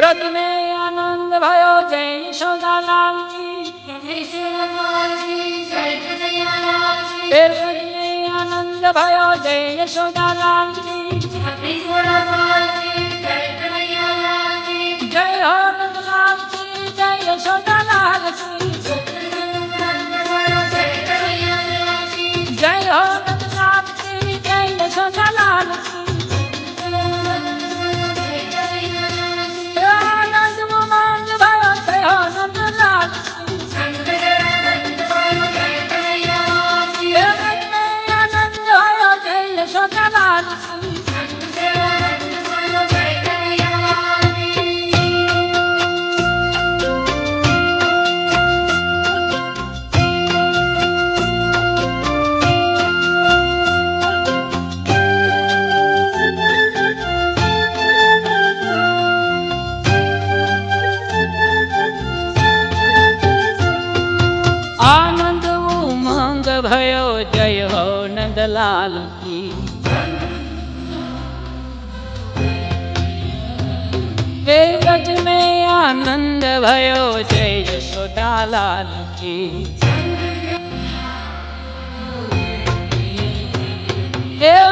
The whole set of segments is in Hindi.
ब्रज में आनंद भयो जय यशोदा लाल की। ब्रज में आनंद भयो जय यशोदा लाल की। जय हो नंदलाल की जय यशोदा लाल की। जय हो नंदलाल की जय यशोदा लाल की। आनंद उमंग भयो जय हो नंदलाल की। ब्रज में आनंद भयो जय यशोदा लाल की। आनंद उमंग भयो जय हो नंदलाल की। ब्रज में आनंद भयो जय यशोदा लाल की।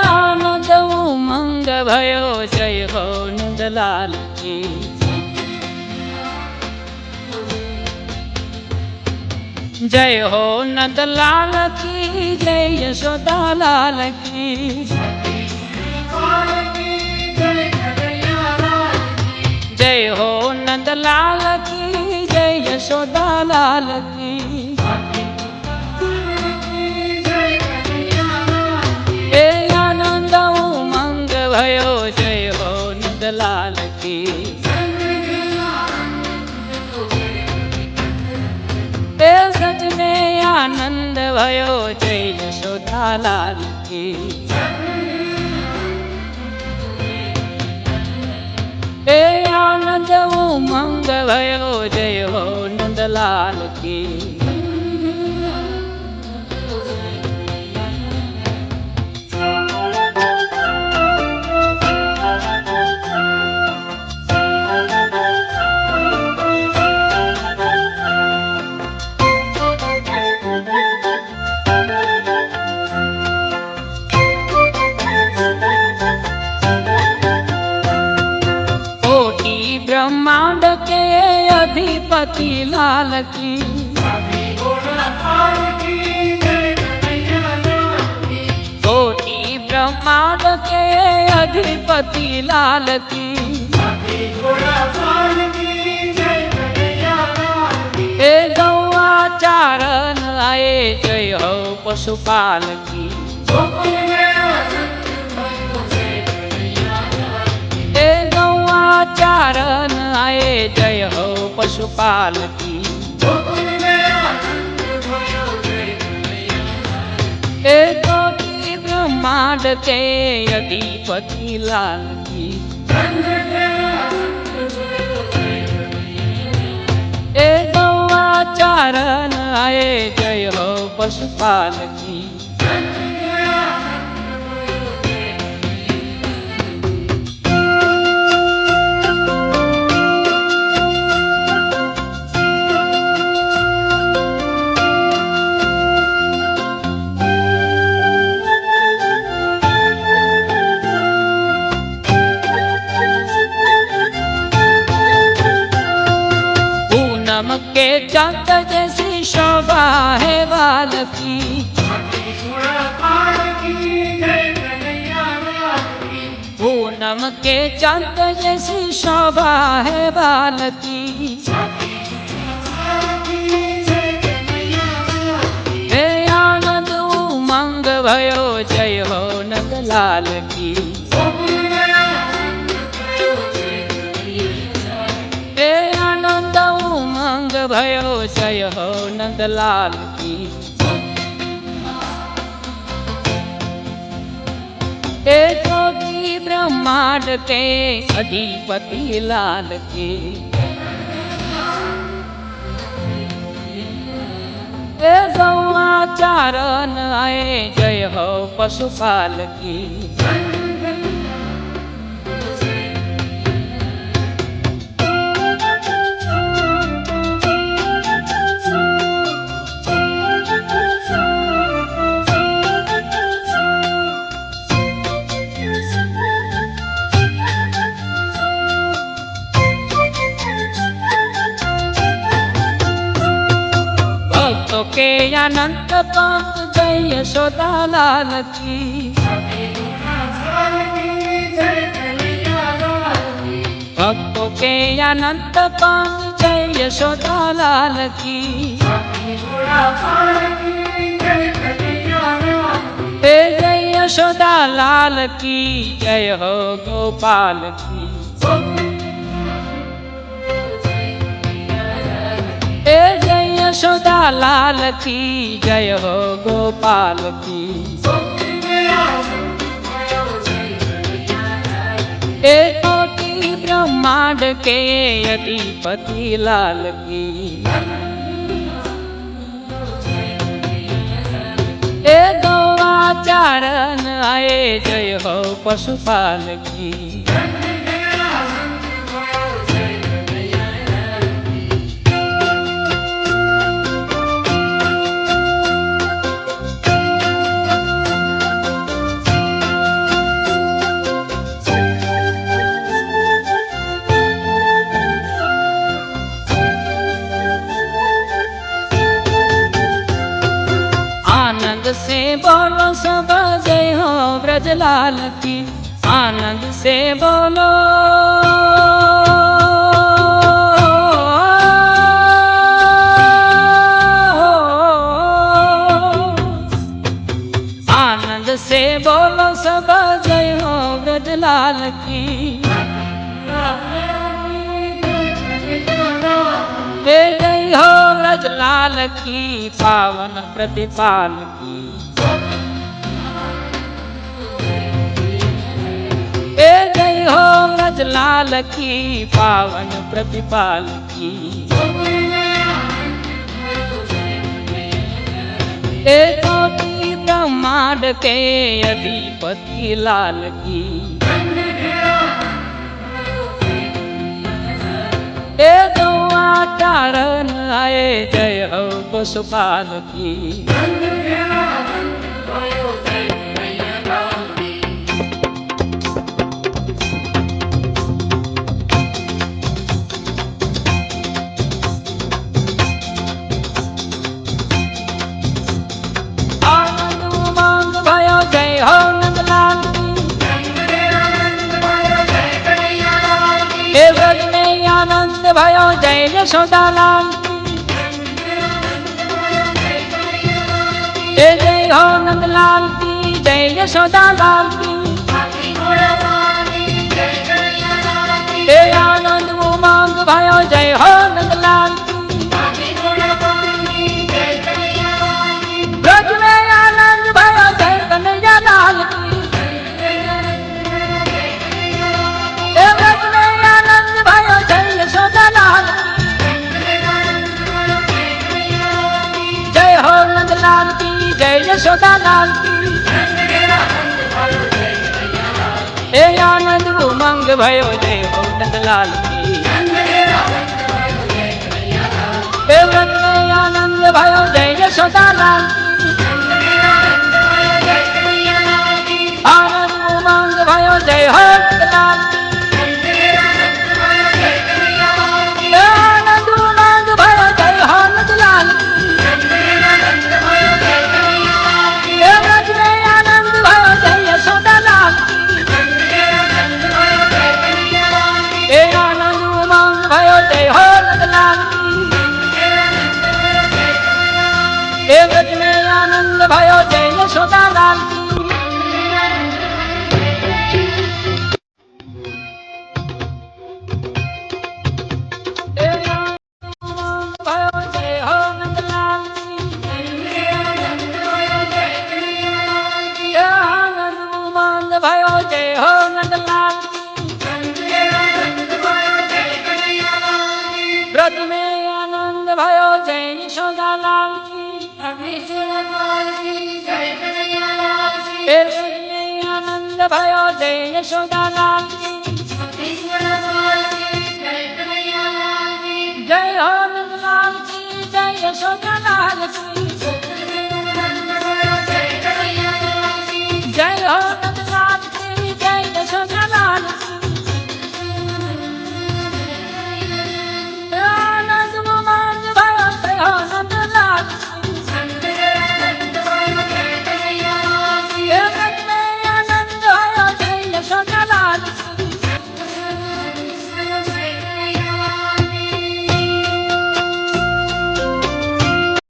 आनंद उमंग भयो जय हो नंदलाल की। जय हो नंदलाल की जय यशोदा लाल की। जय हो नंदलाल की जय यशोदा लाल की। हे आनंद उमंग भयो जय हो नंदलाल की। सच में आनंद भयो जय यशोदा लाल की। आनंद उमंग भयो जय हो नंदलाल की। ब्रह्मांड के अधिपति लाल की। कोटि ब्रह्मांड के अधिपति लाल की। हे गौआ चारण आए जय हो पशुपाल की। चारण आए जय हो पशुपाल की। कोटि ब्रह्मांड के अधिपति लाल की। गौआ चारण आए जय हो पशुपाल की। के चंद जैसी शोभा है बाल की। पूनम के चंद जैसी शोभा है बाल की। हे आनंद उमंग भयो जय हो नंदलाल की। भयो जय हो नंदलाल की। कोटि ब्रह्मांड के अधिपति लाल की। गौआ चारण आए जय हो पशुपाल की। अनंत पंथ जय यशोदा लाल की। भक्तों के अनंत पंथ जय यशोदा लाल की। जय यशोदा लाल की जय हो गोपाल की। जय यशोदा लाल की जय हो गोपाल की। कोटि ब्रह्मांड के अधिपति लाल की। गौआचरण आए जय हो पशुपाल की। आनंद से बोलो सब जय हो ब्रजलाल की। आनंद से बोलो आनंद से बोलो सब जय हो ब्रजलाल की। जय हो ब्रजलाल की पावन प्रतिपाल की। जय हो ब्रजलाल की पावन प्रतिपाल की। कोटि ब्रह्मांड के अधिपति लाल की। गौआचरण आए जय हो पशुपाल की। आनंद उमंग भयो जय हो नंदलाल की। ब्रज में आनंद भयो जय यशोदा लाल की। जय हो नंदलाल की जय यशोदा लाल की। आनंद उमंग भयो जय हो नंदलाल की। ब्रज में आनंद भयो जय कन्हैया लाल की। ब्रज में आनंद भयो जय यशोदा लाल की। जय हो नंदलाल की जय यशोदा लाल की। आनंद उमंग भयो जय हो नंदलाल की। ब्रज में आनंद भयो जय यशोदा लाल की। आनंद उमंग भयो जय हो नंदलाल की। आनंद उमंग भयो जय हो नंदलाल की। ब्रज में आनंद भयो जय यशोदा लाल की। आनंद उमंग भयो जय हो नंदलाल की। ब्रज में आनंद भयो जय यशोदा लाल की। भयो जय हो नंदलाल की। आनंद उमंग भयो जय हो नंदलाल की। ब्रज में आनंद भयो जय यशोदा लाल की। ब्रज में आनंद भयो जय यशोदा लाल की। जय हो नंदलाल की जय यशोदा लाल की।